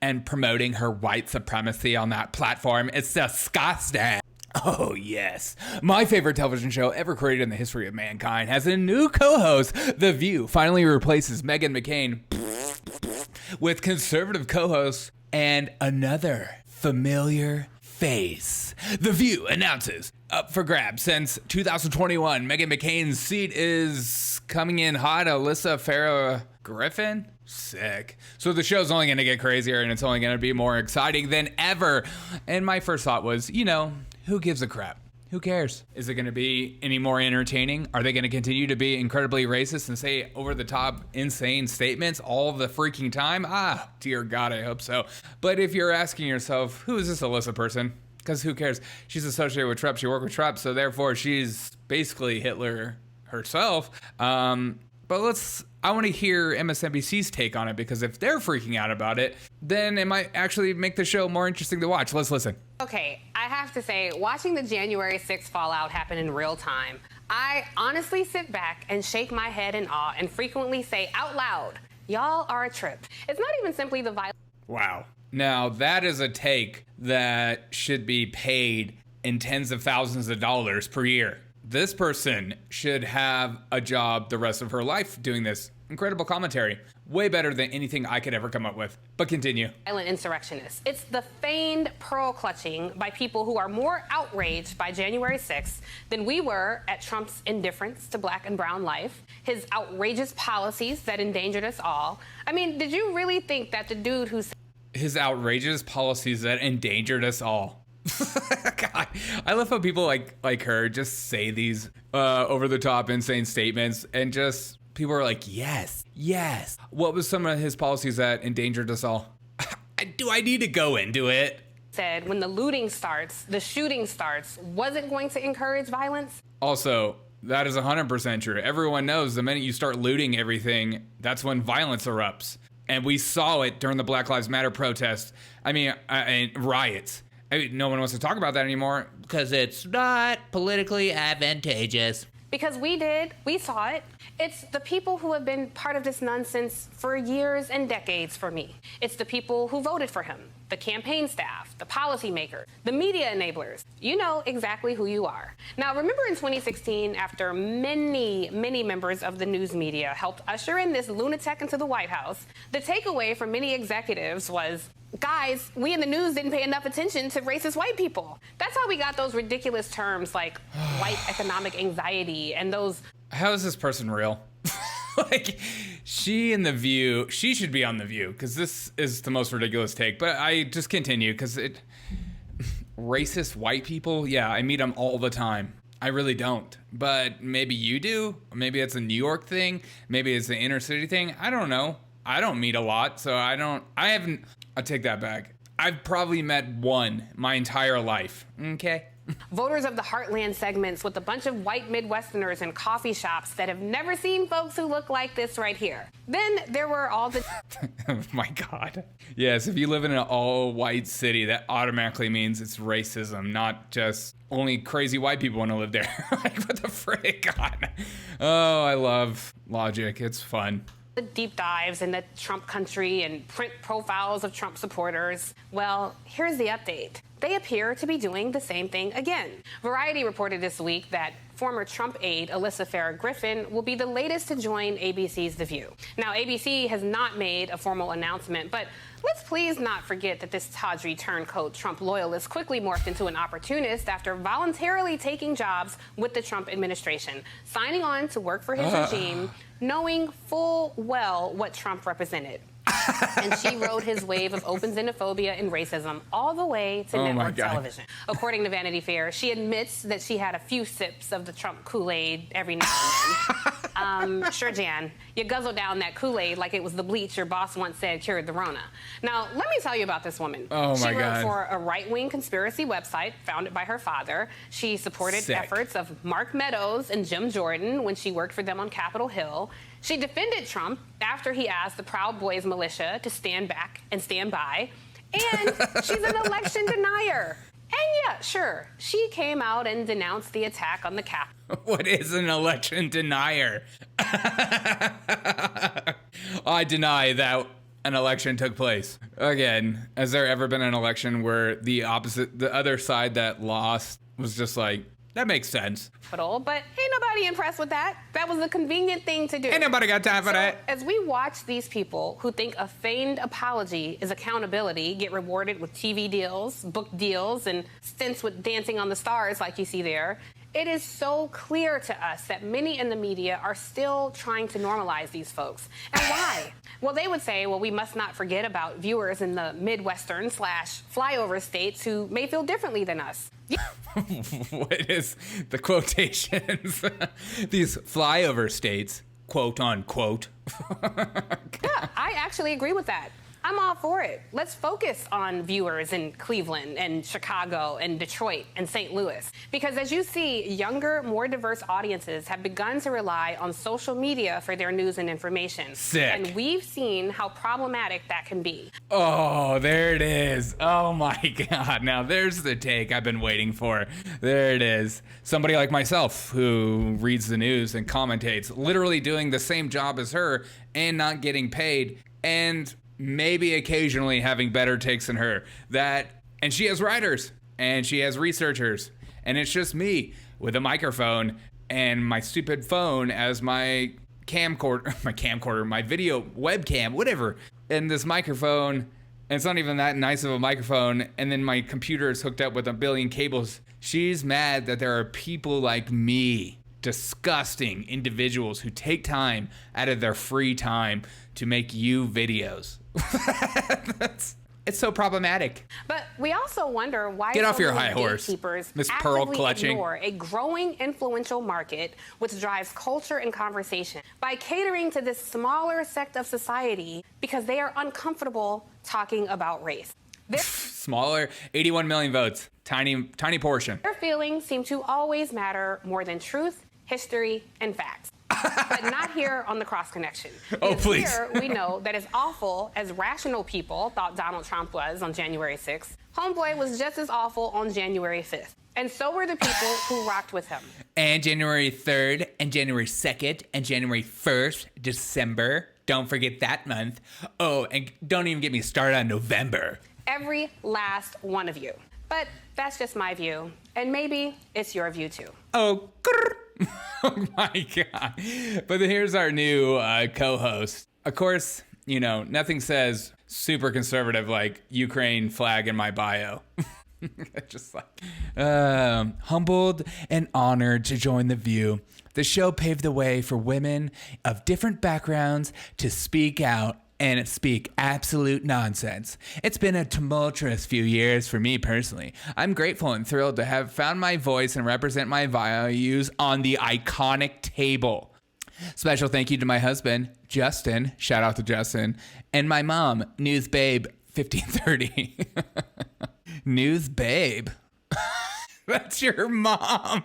and promoting her white supremacy on that platform. It's disgusting. Oh, yes. My favorite television show ever created in the history of mankind has a new co-host. The View finally replaces Meghan McCain with conservative co-host and another familiar face. The View announces up for grabs since 2021. Meghan McCain's seat is coming in hot. Alyssa Farah Griffin? Sick. So the show's only going to get crazier and it's only going to be more exciting than ever. And my first thought was, who gives a crap? Who cares? Is it going to be any more entertaining? Are they going to continue to be incredibly racist and say over-the-top, insane statements all the freaking time? Dear God, I hope so. But if you're asking yourself, who is this Alyssa person? Because who cares? She's associated with Trump. She worked with Trump, so therefore she's basically Hitler herself. But I want to hear MSNBC's take on it, because if they're freaking out about it, then it might actually make the show more interesting to watch. Let's listen. Okay, I have to say, watching the January 6th fallout happen in real time, I honestly sit back and shake my head in awe and frequently say out loud, y'all are a trip. It's not even simply the violence. Wow. Now, that is a take that should be paid in tens of thousands of dollars per year. This person should have a job the rest of her life doing this. Incredible commentary. Way better than anything I could ever come up with. But continue. Violent insurrectionists. It's the feigned pearl clutching by people who are more outraged by January 6th than we were at Trump's indifference to black and brown life, his outrageous policies that endangered us all. I mean, did you really think that the dude who said his outrageous policies that endangered us all? God, I love how people like her just say these over the top insane statements, and just people are like, yes. What was some of his policies that endangered us all? Do I need to go into it? Said when the looting starts, the shooting starts, wasn't going to encourage violence. Also, that is 100% true. Everyone knows the minute you start looting everything, that's when violence erupts. And we saw it during the Black Lives Matter protests. And riots. No one wants to talk about that anymore because it's not politically advantageous. Because we saw it. It's the people who have been part of this nonsense for years and decades for me. It's the people who voted for him, the campaign staff, the policymakers, the media enablers. You know exactly who you are. Now, remember in 2016, after many members of the news media helped usher in this lunatic into the White House, the takeaway from many executives was, guys, we in the news didn't pay enough attention to racist white people. That's how we got those ridiculous terms like white economic anxiety and those... How is this person real? She in The View, she should be on The View, because this is the most ridiculous take. But I just continue, because racist white people, yeah, I meet them all the time. I really don't. But maybe you do. Maybe it's a New York thing. Maybe it's an inner city thing. I don't know. I don't meet a lot, so I'll take that back. I've probably met one my entire life. Okay? Voters of the Heartland segments with a bunch of white Midwesterners in coffee shops that have never seen folks who look like this right here. Then there were all the... Oh my God. Yes, if you live in an all-white city, that automatically means it's racism, not just only crazy white people want to live there. Like, what the frick? God. Oh, I love logic. It's fun. The deep dives in the Trump country and print profiles of Trump supporters. Well, here's the update. They appear to be doing the same thing again. Variety reported this week that former Trump aide Alyssa Farah Griffin will be the latest to join ABC's The View. Now, ABC has not made a formal announcement, but let's please not forget that this tawdry turncoat Trump loyalist quickly morphed into an opportunist after voluntarily taking jobs with the Trump administration, signing on to work for his regime, knowing full well what Trump represented. And she rode his wave of open xenophobia and racism all the way to network television. According to Vanity Fair, she admits that she had a few sips of the Trump Kool-Aid every now and then. Sure, Jan, you guzzle down that Kool-Aid like it was the bleach your boss once said cured the Rona. Now, let me tell you about this woman. She wrote for a right-wing conspiracy website founded by her father. She supported efforts of Mark Meadows and Jim Jordan when she worked for them on Capitol Hill. She defended Trump after he asked the Proud Boys militia to stand back and stand by. And she's an election denier. And yeah, sure, she came out and denounced the attack on the Capitol. What is an election denier? I deny that an election took place. Again, has there ever been an election where the other side that lost was just like, that makes sense. But ain't nobody impressed with that. That was a convenient thing to do. Ain't nobody got time for that. As we watch these people who think a feigned apology is accountability get rewarded with TV deals, book deals, and stints with Dancing on the Stars like you see there, it is so clear to us that many in the media are still trying to normalize these folks. And why? Well, they would say, well, we must not forget about viewers in the Midwestern / flyover states who may feel differently than us. What is the quotations? These flyover states, quote unquote. Yeah, I actually agree with that. I'm all for it. Let's focus on viewers in Cleveland and Chicago and Detroit and St. Louis. Because as you see, younger, more diverse audiences have begun to rely on social media for their news and information. Sick. And we've seen how problematic that can be. Oh, there it is. Oh my God. Now there's the take I've been waiting for. There it is. Somebody like myself who reads the news and commentates, literally doing the same job as her and not getting paid, and maybe occasionally having better takes than her. And she has writers and she has researchers, and it's just me with a microphone and my stupid phone as my camcorder, my video webcam, whatever, and this microphone. And it's not even that nice of a microphone, and then my computer is hooked up with a billion cables. She's mad that there are people like me, disgusting individuals who take time out of their free time to make you videos. It's so problematic. But we also wonder why Get off your many high horse, gatekeepers Miss Pearl actively Clutching. ignore a growing influential market which drives culture and conversation by catering to this smaller sect of society because they are uncomfortable talking about race. Smaller, 81 million votes, tiny portion. Their feelings seem to always matter more than truth, history, and facts. But not here on the Cross Connection. Oh, Because please. Here we know that as awful as rational people thought Donald Trump was on January 6th, Homeboy was just as awful on January 5th. And so were the people who rocked with him. And January 3rd, and January 2nd, and January 1st, December. Don't forget that month. Oh, and don't even get me started on November. Every last one of you. But that's just my view. And maybe it's your view too. Oh, grrr. Oh my God. But then here's our new co-host. Of course, you know, nothing says super conservative like Ukraine flag in my bio. Just like, humbled and honored to join The View. The show paved the way for women of different backgrounds to speak out and speak absolute nonsense. It's been a tumultuous few years for me personally. I'm grateful and thrilled to have found my voice and represent my values on the iconic table. Special thank you to my husband, Justin, shout out to Justin, and my mom, News Babe 1530. News Babe? That's your mom.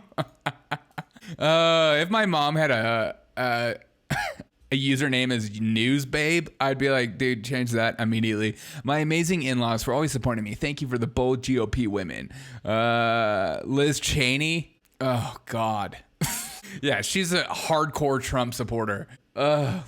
If my mom had a username as News Babe, I'd be like, dude, change that immediately. My amazing in-laws for always supporting me. Thank you for the bold GOP women. Liz Cheney. Oh, God. Yeah, she's a hardcore Trump supporter.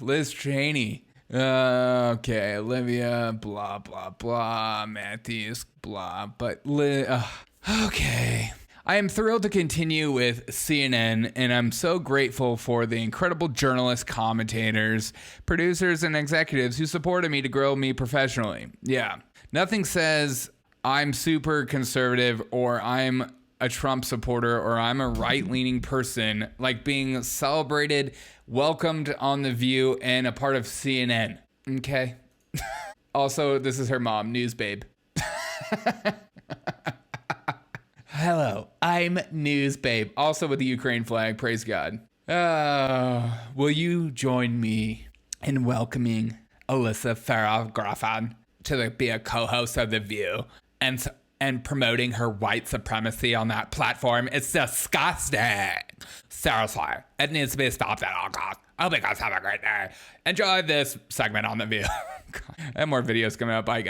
Liz Cheney. Okay, Olivia, blah, blah, blah. Matthews, blah. But okay. I am thrilled to continue with CNN, and I'm so grateful for the incredible journalists, commentators, producers, and executives who supported me to grow me professionally. Yeah, nothing says I'm super conservative or I'm a Trump supporter or I'm a right-leaning person like being celebrated, welcomed on The View, and a part of CNN. Okay? Also, this is her mom, News Babe. Hello, I'm News Babe, also with the Ukraine flag, praise God. Will you join me in welcoming Alyssa Farah Griffin to be a co-host of The View and promoting her white supremacy on that platform? It's disgusting. Seriously, it needs to be stopped at all costs. I hope you guys have a great day. Enjoy this segment on The View. I have more videos coming up. Bye, guys.